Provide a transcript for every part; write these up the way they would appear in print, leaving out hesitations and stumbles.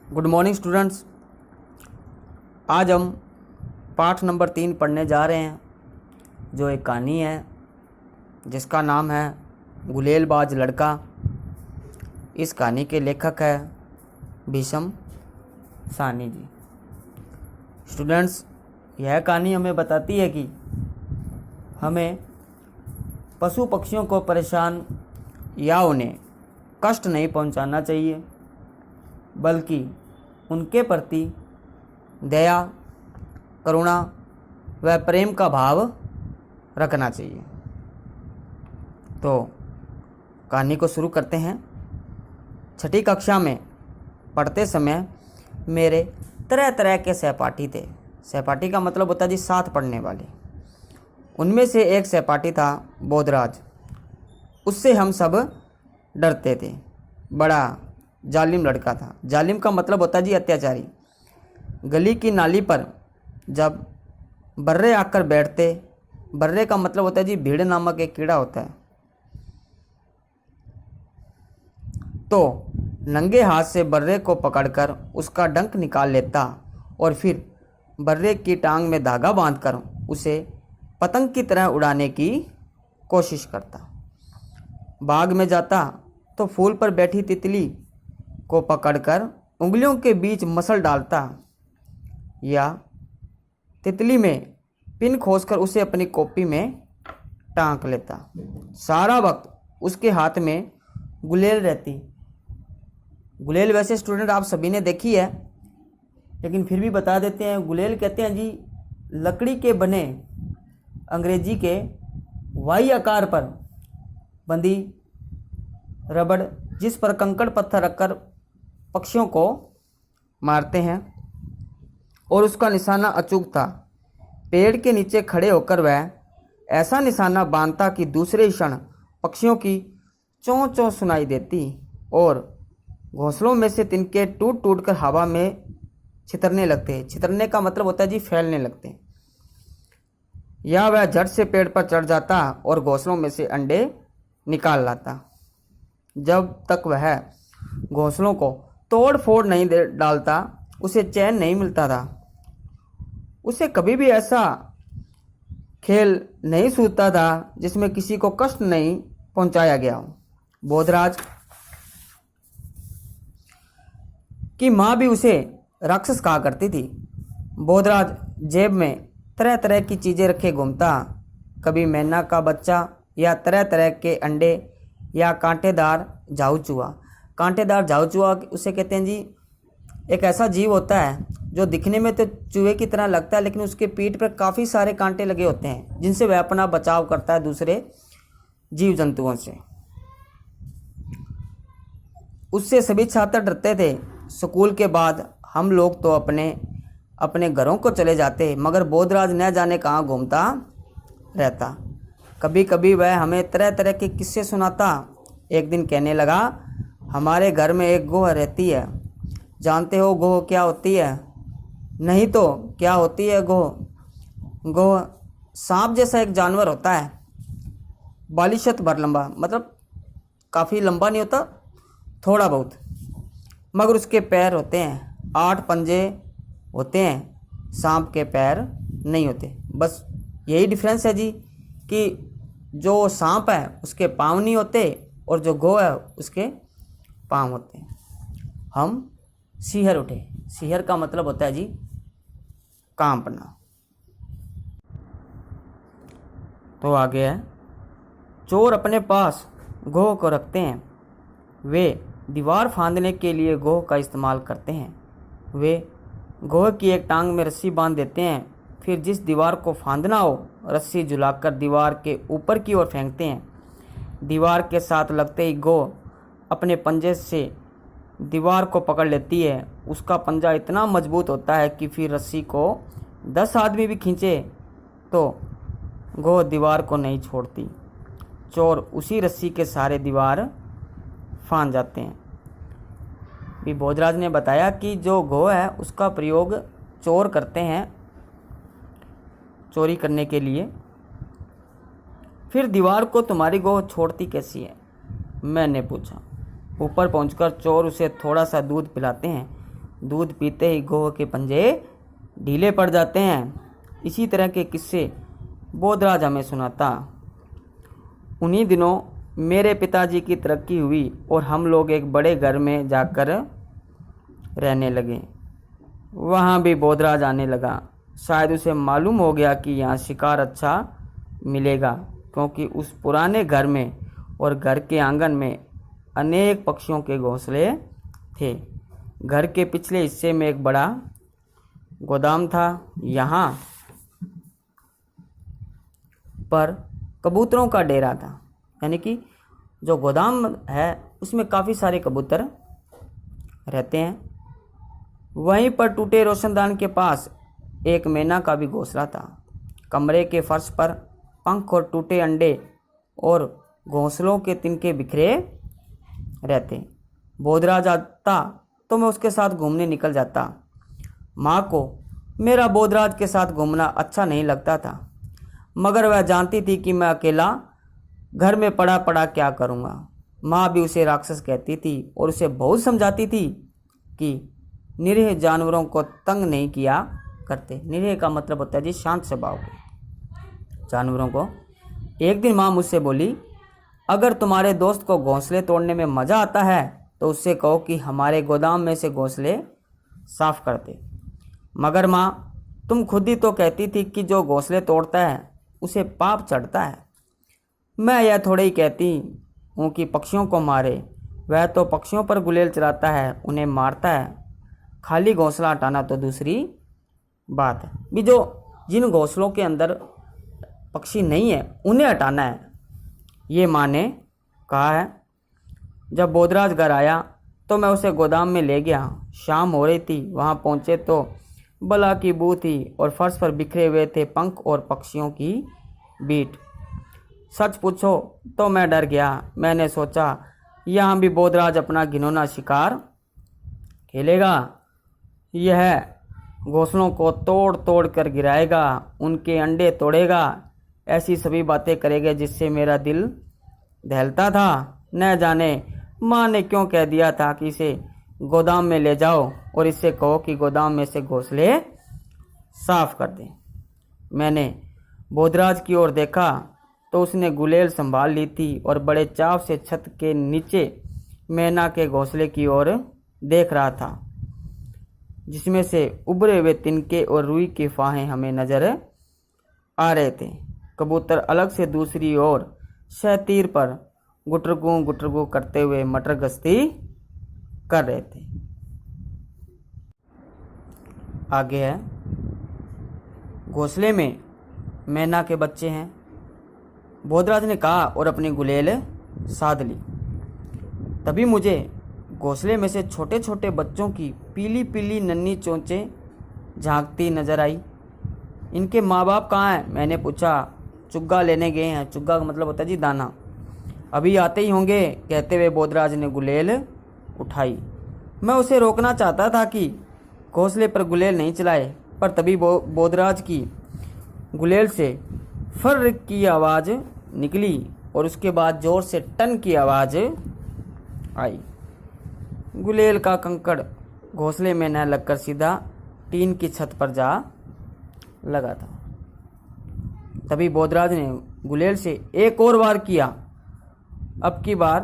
Good morning students. आज हम पाठ नंबर 3 पढ़ने जा रहे हैं, जो एक कहानी है जिसका नाम है गुलेलबाज लड़का। इस कहानी के लेखक है भीष्म साहनी जी। स्टूडेंट्स, यह कहानी हमें बताती है कि हमें पशु पक्षियों को परेशान या उन्हें कष्ट नहीं पहुंचाना चाहिए, बल्कि उनके प्रति दया, करुणा व प्रेम का भाव रखना चाहिए। तो कहानी को शुरू करते हैं। छठी कक्षा में पढ़ते समय मेरे तरह तरह के सहपाठी थे। सहपाठी का मतलब होता है जी साथ पढ़ने वाले। उनमें से एक सहपाठी था बोधराज। उससे हम सब डरते थे। बड़ा जालिम लड़का था। जालिम का मतलब होता है जी अत्याचारी। गली की नाली पर जब बर्रे आकर बैठते, बर्रे का मतलब होता है जी भीड़ नामक एक कीड़ा होता है, तो नंगे हाथ से बर्रे को पकड़कर उसका डंक निकाल लेता और फिर बर्रे की टांग में धागा बांधकर उसे पतंग की तरह उड़ाने की कोशिश करता। बाग में जाता तो फूल पर बैठी तितली को पकड़कर उंगलियों के बीच मसल डालता या तितली में पिन खोसकर उसे अपनी कॉपी में टांक लेता। सारा वक्त उसके हाथ में गुलेल रहती। गुलेल वैसे स्टूडेंट आप सभी ने देखी है, लेकिन फिर भी बता देते हैं। गुलेल कहते हैं जी लकड़ी के बने, अंग्रेजी के वाई आकार पर बंधी रबड़, जिस पर कंकड़ पत्थर रखकर पक्षियों को मारते हैं, और उसका निशाना अचूक था। पेड़ के नीचे खड़े होकर वह ऐसा निशाना बांधता कि दूसरे क्षण पक्षियों की चों चों सुनाई देती और घोंसलों में से तिनके टूट टूट कर हवा में छितरने लगते। छितरने का मतलब होता है जी फैलने लगते। या वह झट से पेड़ पर चढ़ जाता और घोंसलों में से अंडे निकाल लाता। जब तक वह घोंसलों को तोड़ फोड़ नहीं डालता, उसे चैन नहीं मिलता था। उसे कभी भी ऐसा खेल नहीं सूझता था जिसमें किसी को कष्ट नहीं पहुंचाया गया हो। बोधराज की माँ भी उसे राक्षस कहा करती थी। बोधराज जेब में तरह तरह की चीज़ें रखे घूमता। कभी मैना का बच्चा या तरह तरह के अंडे या कांटेदार झाऊ चूहा। कांटेदार झाऊ चूहा उसे कहते हैं जी, एक ऐसा जीव होता है जो दिखने में तो चूहे की तरह लगता है, लेकिन उसके पीठ पर काफ़ी सारे कांटे लगे होते हैं, जिनसे वह अपना बचाव करता है दूसरे जीव जंतुओं से। उससे सभी छात्र डरते थे। स्कूल के बाद हम लोग तो अपने अपने घरों को चले जाते, मगर बोधराज न जाने कहाँ घूमता रहता। कभी कभी वह हमें तरह तरह के किस्से सुनाता। एक दिन कहने लगा, हमारे घर में एक गोह रहती है। जानते हो गोह क्या होती है? नहीं तो क्या होती है गोह? गोह सांप जैसा एक जानवर होता है, बालिशत भर लंबा, मतलब काफ़ी लंबा नहीं होता, थोड़ा बहुत, मगर उसके पैर होते हैं, 8 पंजे होते हैं। सांप के पैर नहीं होते। बस यही डिफरेंस है जी कि जो सांप है उसके पाँव नहीं होते और जो गोह है उसके पाँव होते हैं। हम सिहर उठे। सिहर का मतलब होता है जी कांपना। तो आगे है, चोर अपने पास गोह को रखते हैं। वे दीवार फांदने के लिए गोह का इस्तेमाल करते हैं। वे गोह की एक टांग में रस्सी बांध देते हैं, फिर जिस दीवार को फांदना हो रस्सी झुलाकर दीवार के ऊपर की ओर फेंकते हैं। दीवार के साथ लगते ही गोह अपने पंजे से दीवार को पकड़ लेती है। उसका पंजा इतना मजबूत होता है कि फिर रस्सी को 10 आदमी भी खींचे तो गोह दीवार को नहीं छोड़ती। चोर उसी रस्सी के सहारे दीवार फांद जाते हैं। भी बोधराज ने बताया कि जो गोह है उसका प्रयोग चोर करते हैं चोरी करने के लिए। फिर दीवार को तुम्हारी गोह छोड़ती कैसी है? मैंने पूछा। ऊपर पहुंचकर चोर उसे थोड़ा सा दूध पिलाते हैं। दूध पीते ही गोह के पंजे ढीले पड़ जाते हैं। इसी तरह के किस्से बोधराज हमें सुनाता। उन्हीं दिनों मेरे पिताजी की तरक्की हुई और हम लोग एक बड़े घर में जाकर रहने लगे। वहाँ भी बोधराज आने लगा। शायद उसे मालूम हो गया कि यहाँ शिकार अच्छा मिलेगा, क्योंकि उस पुराने घर में और घर के आंगन में अनेक पक्षियों के घोंसले थे। घर के पिछले हिस्से में एक बड़ा गोदाम था। यहाँ पर कबूतरों का डेरा था, यानी कि जो गोदाम है उसमें काफ़ी सारे कबूतर रहते हैं। वहीं पर टूटे रोशनदान के पास एक मैना का भी घोंसला था। कमरे के फर्श पर पंख और टूटे अंडे और घोंसलों के तिनके बिखरे रहते। बोधराज आता तो मैं उसके साथ घूमने निकल जाता। माँ को मेरा बोधराज के साथ घूमना अच्छा नहीं लगता था, मगर वह जानती थी कि मैं अकेला घर में पड़ा पड़ा क्या करूँगा। माँ भी उसे राक्षस कहती थी और उसे बहुत समझाती थी कि निरीह जानवरों को तंग नहीं किया करते। निरीह का मतलब होता है जी शांत स्वभाव के जानवरों को। एक दिन माँ मुझसे बोली, अगर तुम्हारे दोस्त को घोंसले तोड़ने में मज़ा आता है तो उससे कहो कि हमारे गोदाम में से घोंसले साफ कर दे। मगर माँ, तुम खुद ही तो कहती थी कि जो घोंसले तोड़ता है उसे पाप चढ़ता है। मैं यह थोड़े ही कहती हूँ कि पक्षियों को मारे। वह तो पक्षियों पर गुलेल चलाता है, उन्हें मारता है। खाली घोंसला हटाना तो दूसरी बात है। भी जो जिन घोंसलों के अंदर पक्षी नहीं है उन्हें हटाना है, ये माँ ने कहा है। जब बोधराज घर आया तो मैं उसे गोदाम में ले गया। शाम हो रही थी। वहाँ पहुँचे तो बला की बू थी और फर्श पर बिखरे हुए थे पंख और पक्षियों की बीट। सच पूछो तो मैं डर गया। मैंने सोचा यहाँ भी बोधराज अपना घिनौना शिकार खेलेगा। यह घोंसलों को तोड़ तोड़ कर गिराएगा, उनके अंडे तोड़ेगा, ऐसी सभी बातें करेगा जिससे मेरा दिल दहलता था। न जाने माँ ने क्यों कह दिया था कि इसे गोदाम में ले जाओ और इससे कहो कि गोदाम में से घोंसले साफ कर दे। मैंने बोधराज की ओर देखा तो उसने गुलेल संभाल ली थी और बड़े चाव से छत के नीचे मैना के घोंसले की ओर देख रहा था, जिसमें से उभरे हुए तिनके और रुई के फाहे हमें नजर आ रहे थे। कबूतर अलग से दूसरी ओर शहतीर पर गुटरगू करते हुए मटर गश्ती कर रहे थे। आगे है, घोंसले में मैना के बच्चे हैं। बोधराज ने कहा और अपनी गुलेल साध ली। तभी मुझे घोंसले में से छोटे छोटे बच्चों की पीली पीली नन्ही चोंचें झांकती नजर आई। इनके माँ बाप कहाँ हैं? मैंने पूछा। चुग्गा लेने गए हैं। चुग्गा का मतलब होता है जी दाना। अभी आते ही होंगे, कहते हुए बोधराज ने गुलेल उठाई। मैं उसे रोकना चाहता था कि घोंसले पर गुलेल नहीं चलाए, पर तभी बोधराज की गुलेल से फर्र की आवाज़ निकली और उसके बाद जोर से टन की आवाज़ आई। गुलेल का कंकड़ घोंसले में न लगकर सीधा टीन की छत पर जा लगा था। तभी बोधराज ने गुलेल से एक और वार किया। अब की बार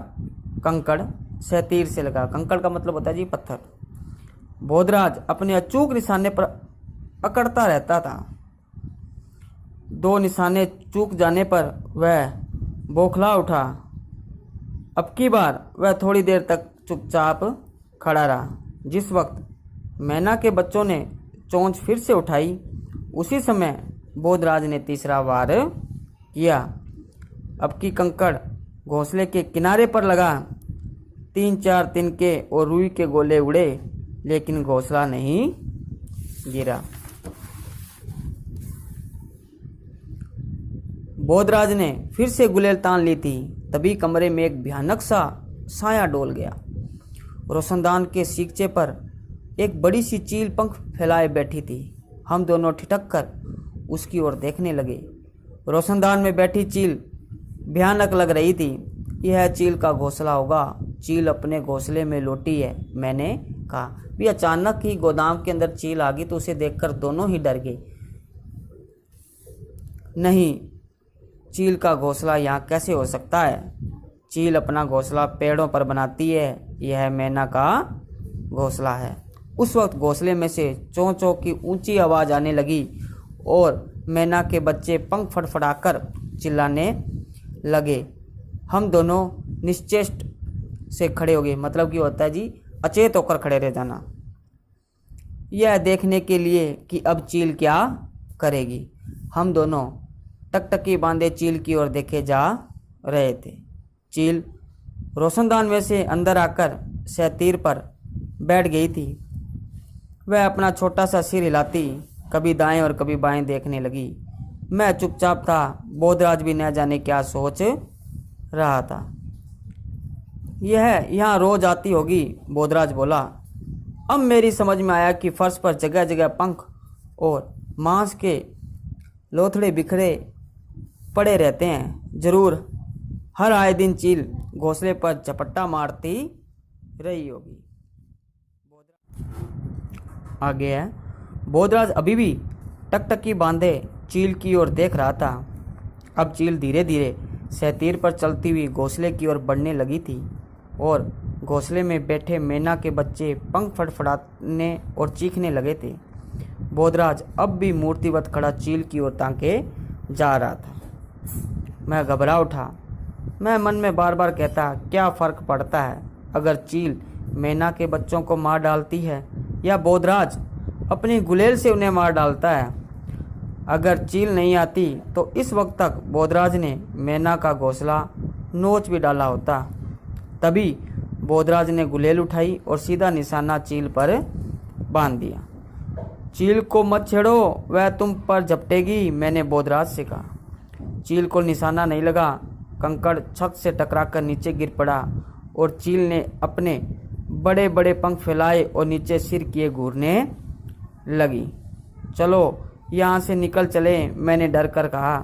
कंकड़ शहतीर से लगा। कंकड़ का मतलब होता है जी पत्थर। बोधराज अपने अचूक निशाने पर अकड़ता रहता था। दो निशाने चूक जाने पर वह बौखला उठा। अब की बार वह थोड़ी देर तक चुपचाप खड़ा रहा। जिस वक्त मैना के बच्चों ने चोंच फिर से उठाई, उसी समय बोधराज ने तीसरा वार किया। अब की कंकड़ घोंसले के किनारे पर लगा। 3-4 तिनके और रुई के गोले उड़े, लेकिन घोंसला नहीं गिरा। बोधराज ने फिर से गुलेल तान ली थी। तभी कमरे में एक भयानक सा साया डोल गया। रोशनदान के सीखचे पर एक बड़ी सी चील पंख फैलाए बैठी थी। हम दोनों ठिठक कर उसकी ओर देखने लगे। रोशनदान में बैठी चील भयानक लग रही थी। यह चील का घोंसला होगा। चील अपने घोंसले में लौटी है, मैंने कहा। भी अचानक ही गोदाम के अंदर चील आ गई तो उसे देखकर दोनों ही डर गए। नहीं, चील का घोंसला यहाँ कैसे हो सकता है? चील अपना घोंसला पेड़ों पर बनाती है, यह मैना का घोंसला है। उस वक्त घोंसले में से चों चों की ऊंची आवाज़ आने लगी और मैना के बच्चे पंख फड़फड़ाकर चिल्लाने लगे। हम दोनों निश्चेष्ट से खड़े हो गए। मतलब कि होता है जी, अचेत होकर खड़े रह जाना, यह देखने के लिए कि अब चील क्या करेगी। हम दोनों टकटकी बांधे चील की ओर देखे जा रहे थे। चील रोशनदान में से अंदर आकर सहतीर पर बैठ गई थी। वह अपना छोटा सा सिर हिलाती, कभी दाएं और कभी बाएं देखने लगी। मैं चुपचाप था। बोधराज भी न जाने क्या सोच रहा था। यह यहाँ रोज आती होगी, बोधराज बोला। अब मेरी समझ में आया कि फर्श पर जगह जगह पंख और मांस के लोथड़े बिखरे पड़े रहते हैं। जरूर हर आए दिन चील घोंसले पर झपट्टा मारती रही होगी। आगे है, बोधराज अभी भी टकटकी बांधे चील की ओर देख रहा था। अब चील धीरे धीरे सहतीर पर चलती हुई घोंसले की ओर बढ़ने लगी थी और घोंसले में बैठे मैना के बच्चे पंख फड़फड़ाने और चीखने लगे थे। बोधराज अब भी मूर्तिवत खड़ा चील की ओर ताके जा रहा था। मैं घबरा उठा। मैं मन में बार बार कहता, क्या फ़र्क पड़ता है अगर चील मैना के बच्चों को मार डालती है या बोधराज अपनी गुलेल से उन्हें मार डालता है। अगर चील नहीं आती तो इस वक्त तक बोधराज ने मैना का घोंसला नोच भी डाला होता। तभी बोधराज ने गुलेल उठाई और सीधा निशाना चील पर बांध दिया। चील को मत छेड़ो, वह तुम पर झपटेगी, मैंने बोधराज से कहा। चील को निशाना नहीं लगा। कंकड़ छत से टकराकर नीचे गिर पड़ा और चील ने अपने बड़े बड़े पंख फैलाए और नीचे सिर किए घूरने लगी। चलो यहाँ से निकल चले, मैंने डर कर कहा।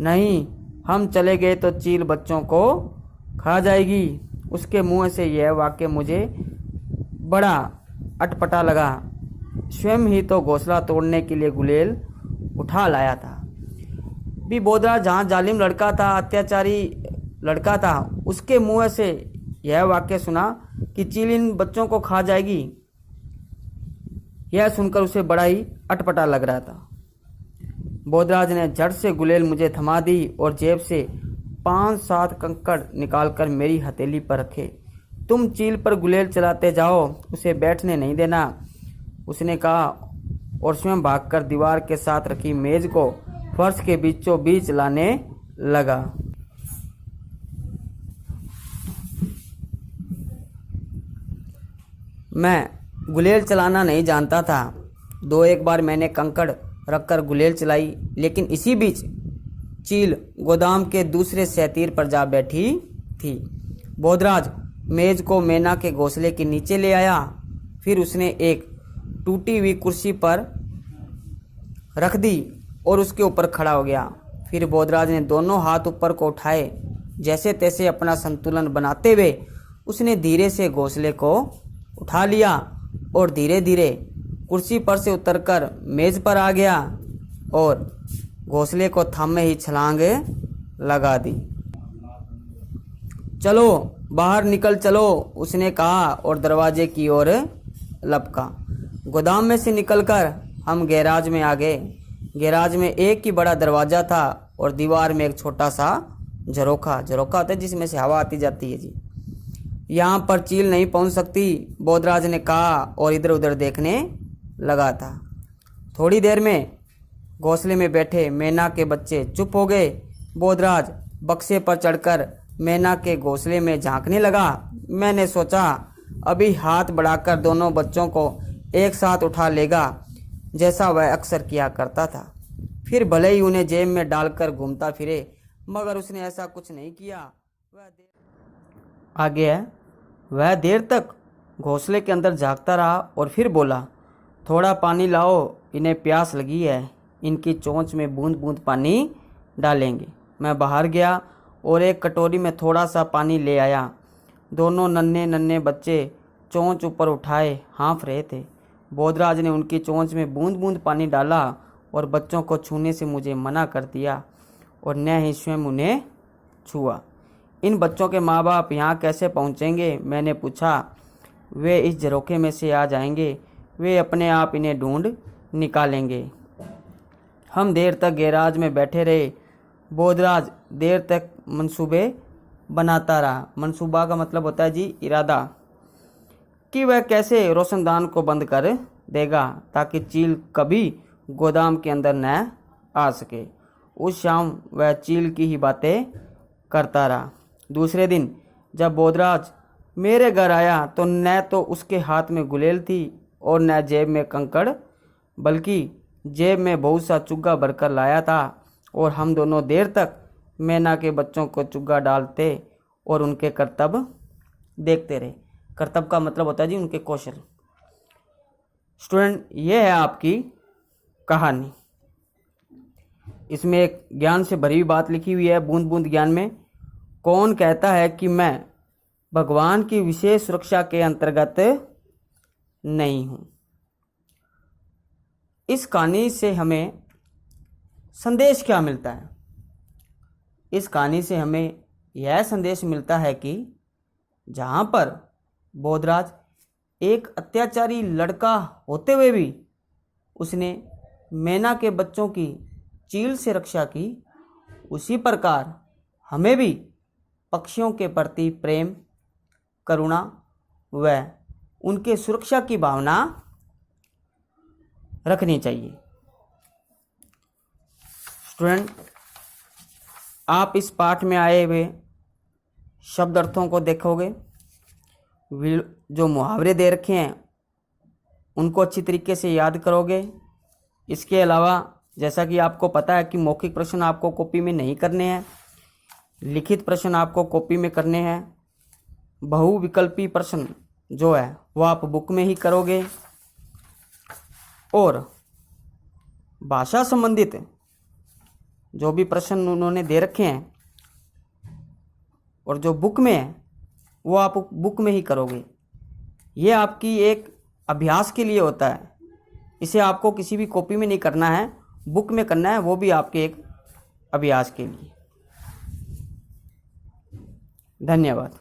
नहीं, हम चले गए तो चील बच्चों को खा जाएगी। उसके मुंह से यह वाक्य मुझे बड़ा अटपटा लगा। स्वयं ही तो घोंसला तोड़ने के लिए गुलेल उठा लाया था। भी बोधराज जहाँ जालिम लड़का था, अत्याचारी लड़का था, उसके मुंह से यह वाक्य सुना कि चील इन बच्चों को खा जाएगी। यह सुनकर उसे बड़ा ही अटपटा लग रहा था। बोधराज ने झट से गुलेल मुझे थमा दी और जेब से 5-7 कंकड़ निकालकर मेरी हथेली पर रखे। तुम चील पर गुलेल चलाते जाओ, उसे बैठने नहीं देना, उसने कहा और स्वयं भागकर दीवार के साथ रखी मेज को फर्श के बीचों बीच लाने लगा। मैं गुलेल चलाना नहीं जानता था। 2-1 बार मैंने कंकड़ रखकर गुलेल चलाई, लेकिन इसी बीच चील गोदाम के दूसरे सहतीर पर जा बैठी थी। बोधराज मेज को मैना के घोंसले के नीचे ले आया। फिर उसने एक टूटी हुई कुर्सी पर रख दी और उसके ऊपर खड़ा हो गया। फिर बोधराज ने दोनों हाथ ऊपर को उठाए। जैसे तैसे अपना संतुलन बनाते हुए उसने धीरे से घोंसले को उठा लिया और धीरे धीरे कुर्सी पर से उतरकर मेज पर आ गया और घोंसले को थामे ही छलांग लगा दी। चलो बाहर निकल चलो, उसने कहा और दरवाजे की ओर लपका। गोदाम में से निकलकर हम गैराज में आ गए। गैराज में एक ही बड़ा दरवाज़ा था और दीवार में एक छोटा सा झरोखा होता है जिसमें से हवा आती जाती है जी। यहाँ पर चील नहीं पहुँच सकती, बोधराज ने कहा और इधर उधर देखने लगा था। थोड़ी देर में घोंसले में बैठे मैना के बच्चे चुप हो गए। बोधराज बक्से पर चढ़कर मैना के घोंसले में झांकने लगा। मैंने सोचा अभी हाथ बढ़ाकर दोनों बच्चों को एक साथ उठा लेगा, जैसा वह अक्सर किया करता था। फिर भले ही उन्हें जेब में डालकर घूमता फिरे, मगर उसने ऐसा कुछ नहीं किया। आगे है, वह देर तक घोंसले के अंदर झांकता रहा और फिर बोला, थोड़ा पानी लाओ, इन्हें प्यास लगी है, इनकी चोंच में बूंद बूंद पानी डालेंगे। मैं बाहर गया और एक कटोरी में थोड़ा सा पानी ले आया। दोनों नन्हे नन्हे बच्चे चोंच ऊपर उठाए हाँफ रहे थे। बोधराज ने उनकी चोंच में बूंद बूंद पानी डाला और बच्चों को छूने से मुझे मना कर दिया और न ही स्वयं उन्हें छुआ। इन बच्चों के माँ बाप यहाँ कैसे पहुँचेंगे? मैंने पूछा। वे इस झरोखे में से आ जाएंगे, वे अपने आप इन्हें ढूंढ निकालेंगे। हम देर तक गैराज में बैठे रहे। बोधराज देर तक मंसूबे बनाता रहा। मंसूबा का मतलब होता है जी इरादा, कि वह कैसे रोशनदान को बंद कर देगा ताकि चील कभी गोदाम के अंदर न आ सके। उस शाम वह चील की ही बातें करता रहा। दूसरे दिन जब बोधराज मेरे घर आया तो न तो उसके हाथ में गुलेल थी और न जेब में कंकड़, बल्कि जेब में बहुत सा चुग्गा भरकर लाया था। और हम दोनों देर तक मैना के बच्चों को चुग्गा डालते और उनके करतब देखते रहे। करतब का मतलब होता है जी उनके कौशल। स्टूडेंट, ये है आपकी कहानी। इसमें एक ज्ञान से भरी हुई बात लिखी हुई है। बूंद बूंद ज्ञान में कौन कहता है कि मैं भगवान की विशेष सुरक्षा के अंतर्गत नहीं हूं। इस कहानी से हमें संदेश क्या मिलता है? इस कहानी से हमें यह संदेश मिलता है कि जहां पर बोधराज एक अत्याचारी लड़का होते हुए भी उसने मैना के बच्चों की चील से रक्षा की, उसी प्रकार हमें भी पक्षियों के प्रति प्रेम, करुणा व उनके सुरक्षा की भावना रखनी चाहिए। स्टूडेंट, आप इस पाठ में आए हुए शब्द अर्थों को देखोगे, जो मुहावरे दे रखे हैं उनको अच्छी तरीके से याद करोगे। इसके अलावा जैसा कि आपको पता है कि मौखिक प्रश्न आपको कॉपी में नहीं करने हैं, लिखित प्रश्न आपको कॉपी में करने हैं। बहुविकल्पी प्रश्न जो है वो आप बुक में ही करोगे। और भाषा संबंधित जो भी प्रश्न उन्होंने दे रखे हैं और जो बुक में है वो आप बुक में ही करोगे। ये आपकी एक अभ्यास के लिए होता है। इसे आपको किसी भी कॉपी में नहीं करना है, बुक में करना है, वो भी आपके एक अभ्यास के लिए। धन्यवाद।